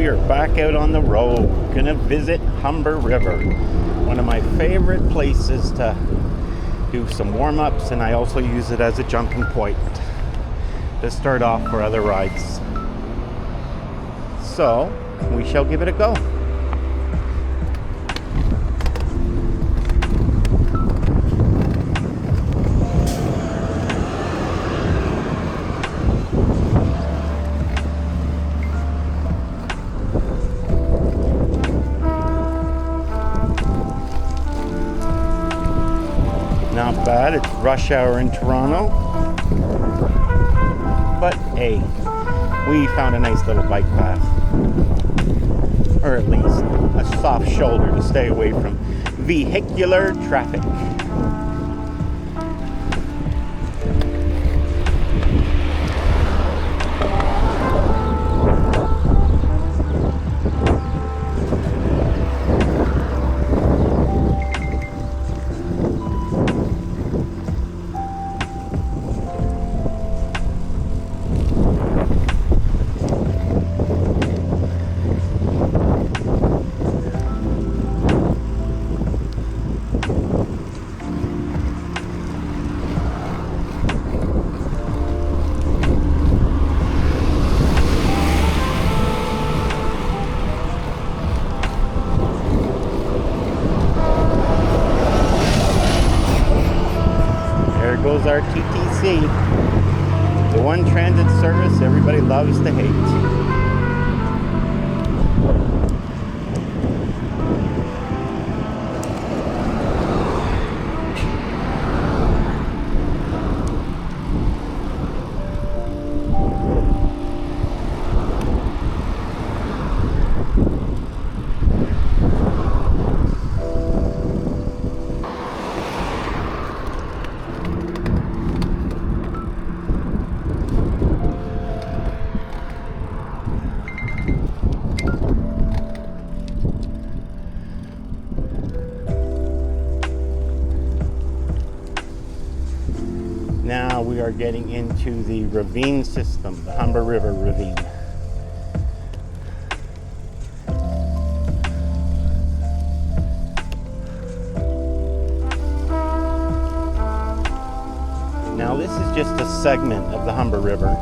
we are back out on the road. Gonna visit Humber River, one of my favorite places to do some warm-ups, and I also use it as a jumping point to start off for other rides. So we shall give it a go. Not bad, it's rush hour in Toronto. But hey, we found a nice little bike path. Or at least a soft shoulder to stay away from vehicular traffic. Goes our TTC, the one transit service everybody loves to hate. Now we are getting into the ravine system, the Humber River ravine. Now this is just a segment of the Humber River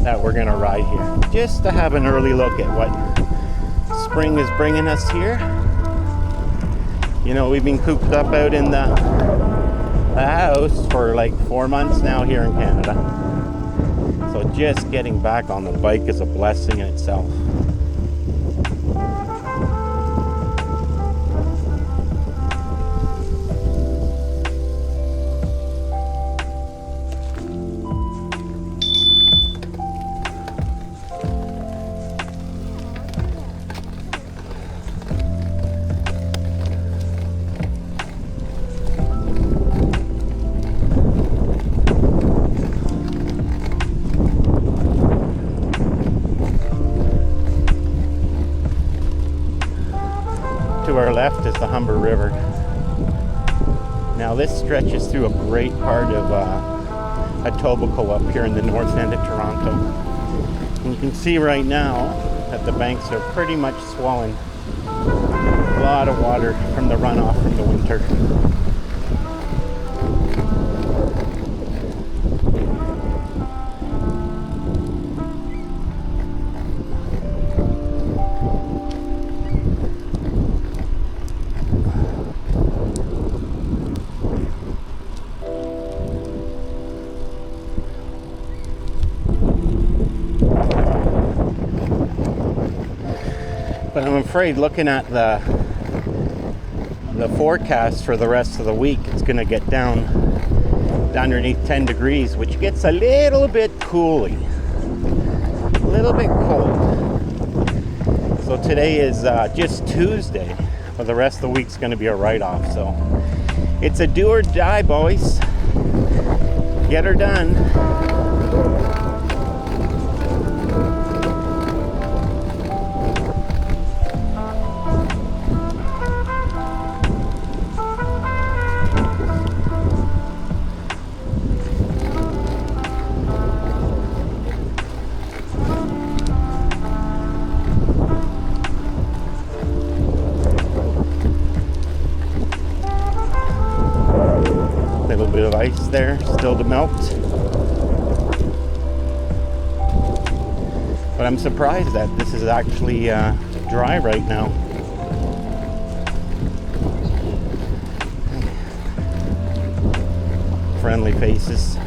that we're going to ride here, just to have an early look at what spring is bringing us here. You know, we've been cooped up out in the house for like 4 months now here in Canada. So just getting back on the bike is a blessing in itself. To our left is the Humber River. Now this stretches through a great part of Etobicoke up here in the north end of Toronto. And you can see right now that the banks are pretty much swollen. A lot of water from the runoff from the winter. But I'm afraid looking at the forecast for the rest of the week, it's going to get down underneath 10 degrees, which gets a little bit cooly, a little bit cold. So today is just Tuesday, but the rest of the week's going to be a write-off. So it's a do or die, boys. Get her done. there still to melt. But I'm surprised that this is actually dry right now. Friendly faces.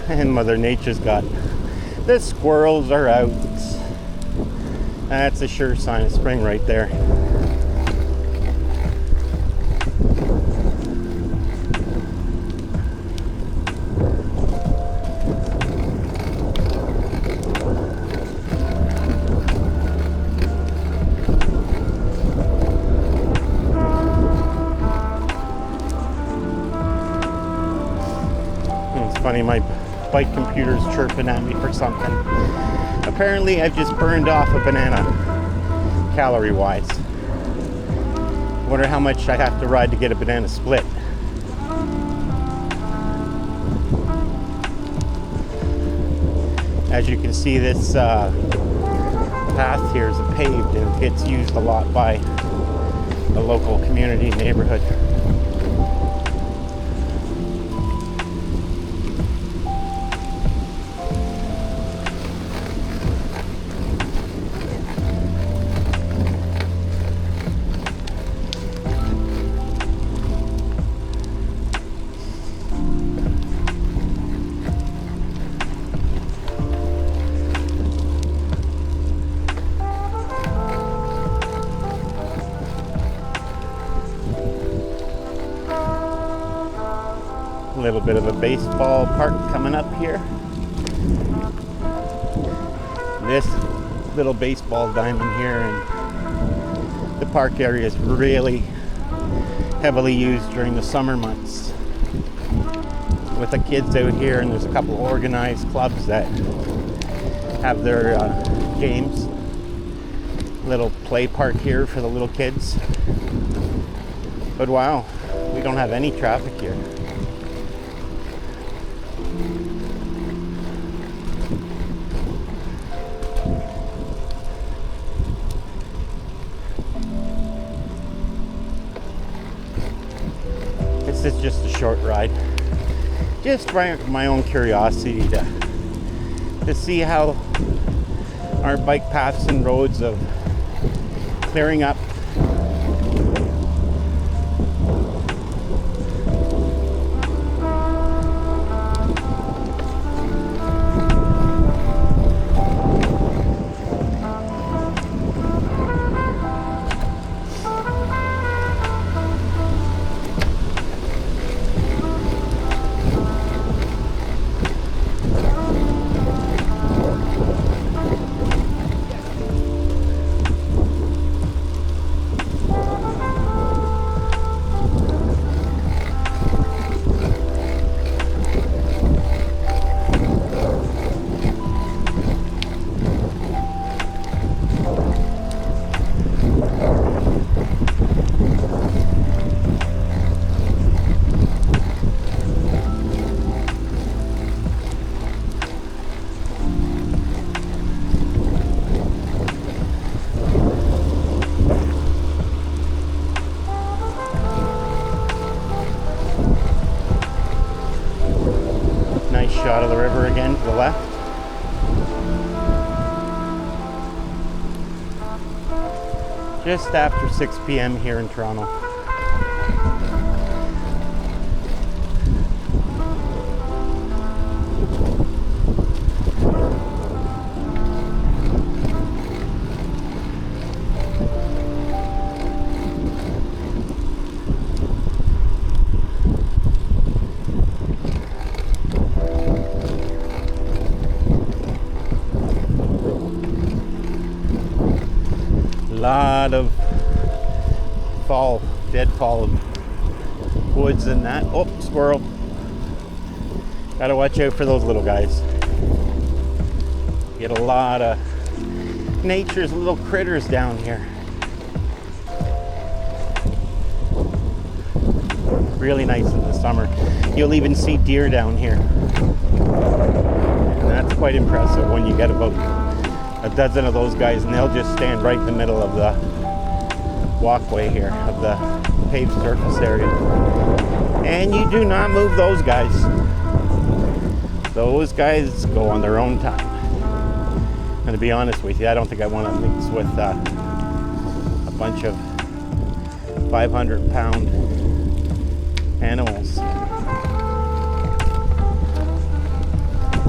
And Mother Nature's got the squirrels are out. That's a sure sign of spring right there. It's funny, my bike computer's chirping at me for something. Apparently I've just burned off a banana, calorie wise. Wonder how much I have to ride to get a banana split. As you can see, this path here is paved and gets used a lot by the local community neighborhood. A little bit of a baseball park coming up here. This little baseball diamond here, and the park area is really heavily used during the summer months with the kids out here, and there's a couple organized clubs that have their games. Little play park here for the little kids. But wow, we don't have any traffic here. This is just a short ride. Just for my own curiosity to see how our bike paths and roads of clearing up. Shot of the river again to the left. Just after 6 p.m. here in Toronto. lot of deadfall of woods and that. Oh, squirrel. Gotta watch out for those little guys. Get a lot of nature's little critters down here. Really nice in the summer. You'll even see deer down here. And that's quite impressive when you get about a dozen of those guys, and they'll just stand right in the middle of the walkway here, of the paved surface area. And you do not move those guys. Those guys go on their own time. And to be honest with you, I don't think I want to mix with a bunch of 500-pound animals.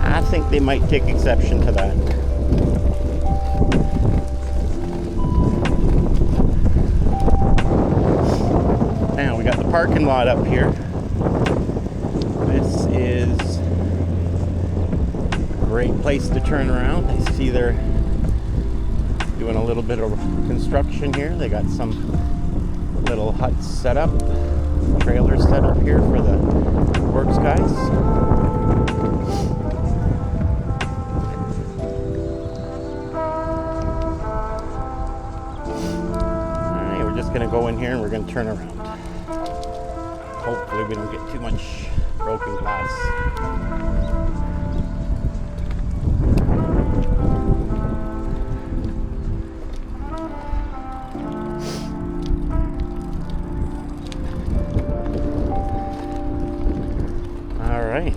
I think they might take exception to that. Now we got the parking lot up here. This is a great place to turn around. I see they're doing a little bit of construction here. They got some little huts set up, trailers set up here for the works guys. Alright, we're just gonna go in here and we're gonna turn around. Hopefully we don't get too much broken glass.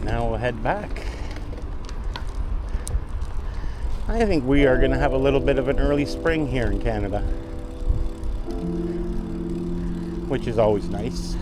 Now we'll head back. I think we are going to have a little bit of an early spring here in Canada, which is always nice.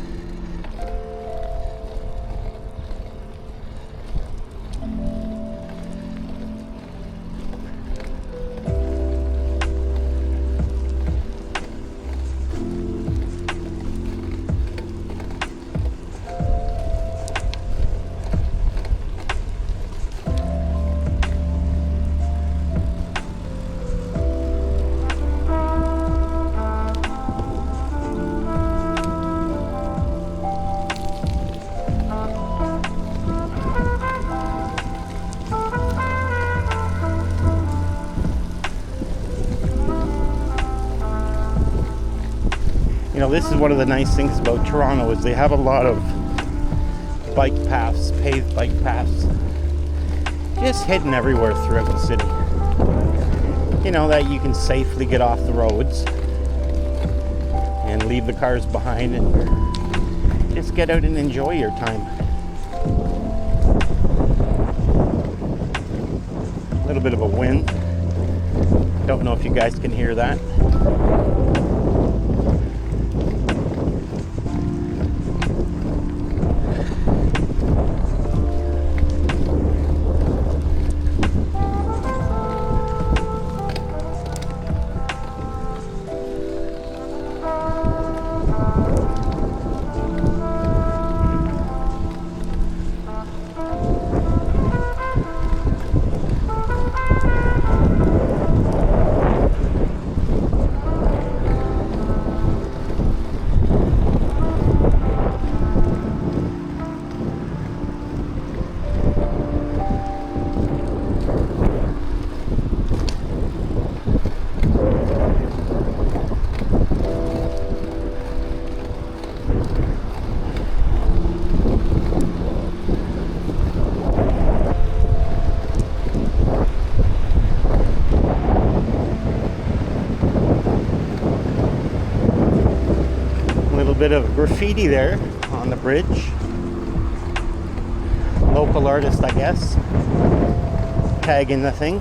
You know, this is one of the nice things about Toronto is they have a lot of bike paths, paved bike paths, just hidden everywhere throughout the city. You know, that you can safely get off the roads and leave the cars behind and just get out and enjoy your time. A little bit of a wind. Don't know if you guys can hear that. Bit of graffiti there on the bridge. Local artist, I guess, tagging the thing.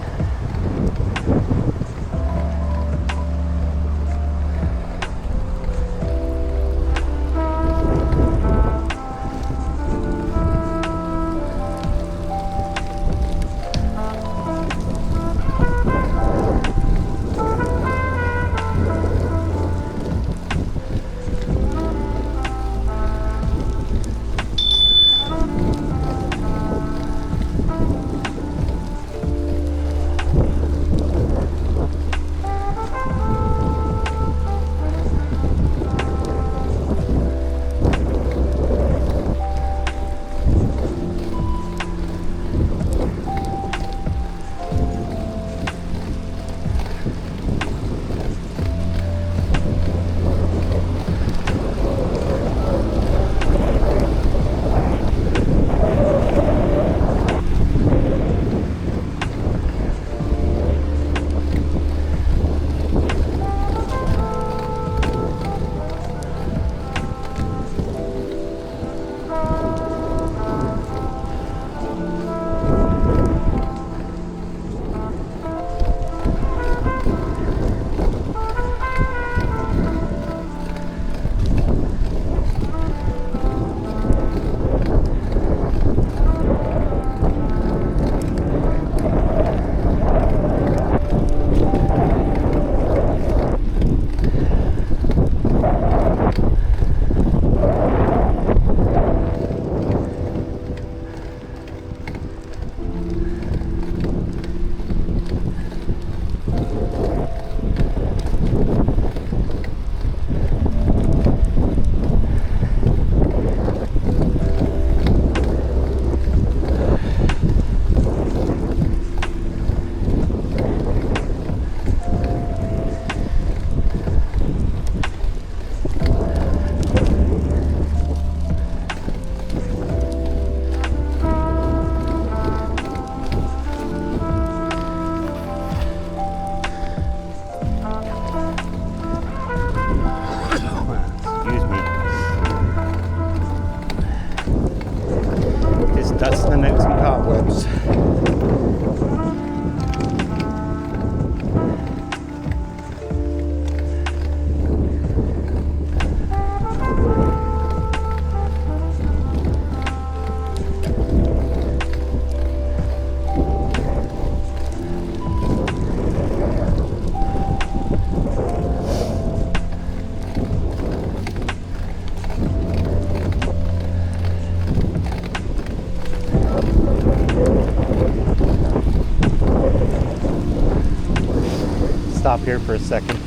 stop here for a second.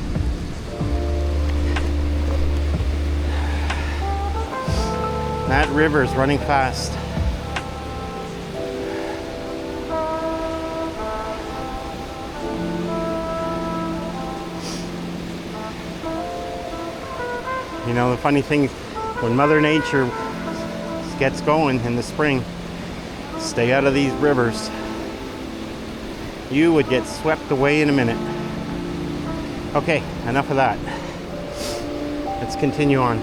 That river is running fast. You know, the funny thing, when Mother Nature gets going in the spring, stay out of these rivers. You would get swept away in a minute. Okay, enough of that. Let's continue on.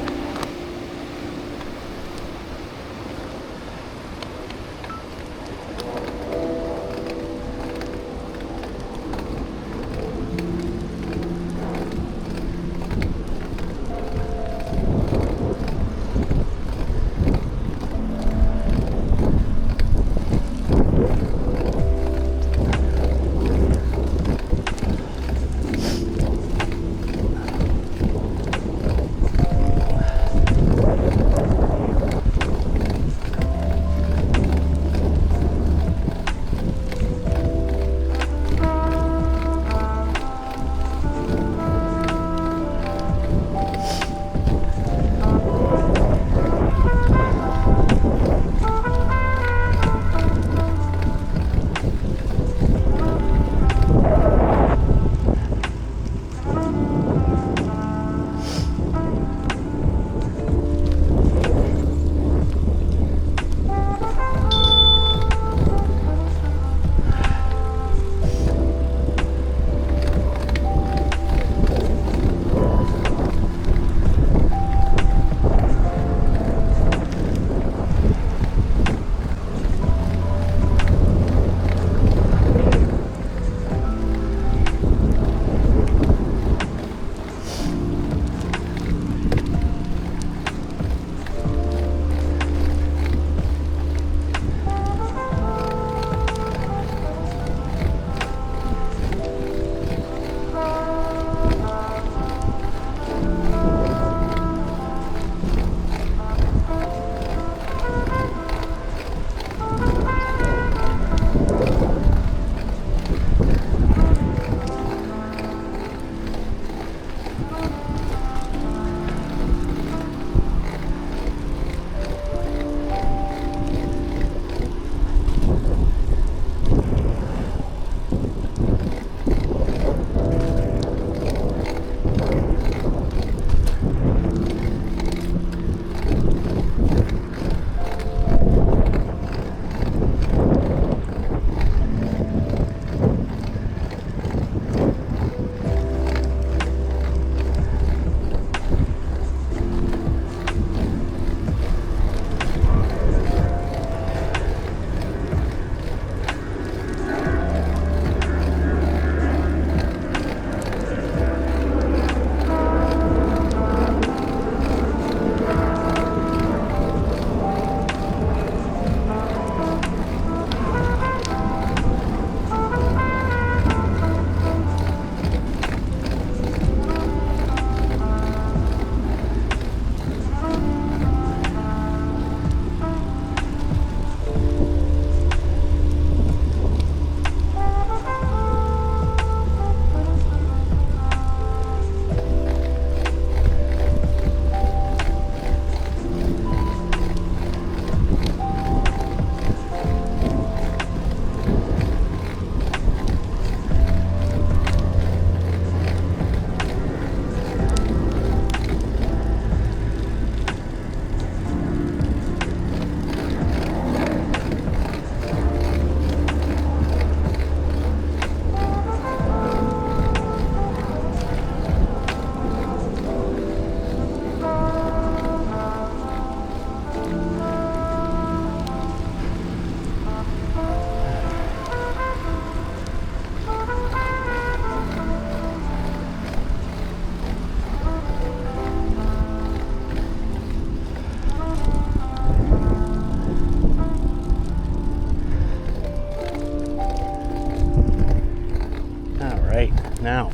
Now,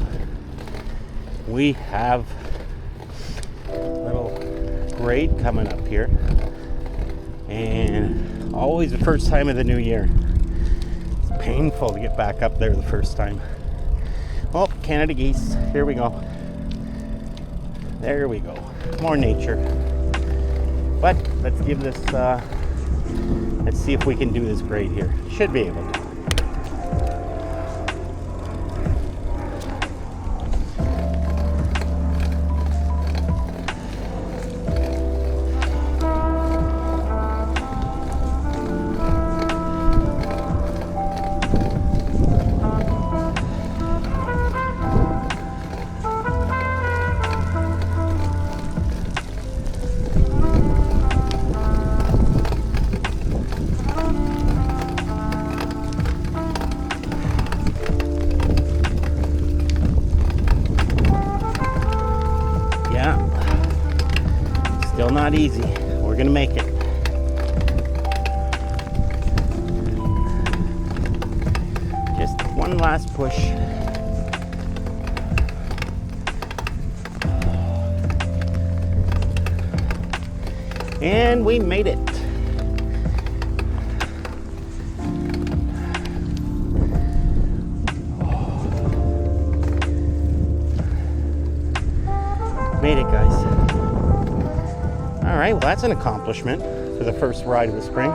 we have a little grade coming up here, and always the first time of the new year. It's painful to get back up there the first time. Oh, Canada geese. Here we go. There we go. More nature. But let's give this, let's see if we can do this grade here. Should be able to. Still not easy. We're gonna make it. Just one last push. And we made it. Made it, guys. All right, well, that's an accomplishment for the first ride of the spring.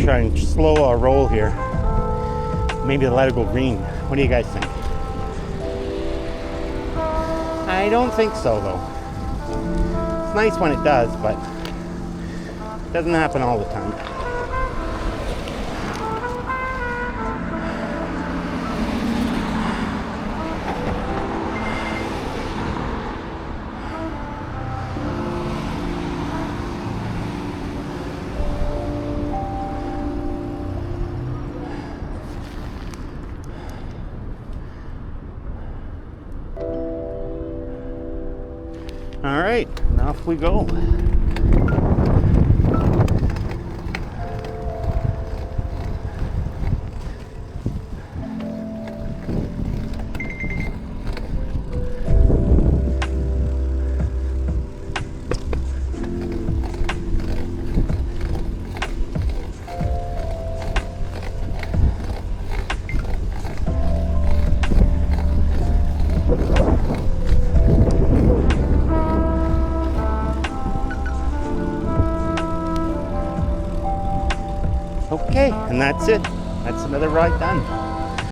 Try and slow our roll here. Maybe let it go green. What do you guys think? I don't think so, though. It's nice when it does, but it doesn't happen all the time. All right, now off we go. Okay, and that's it. That's another ride done.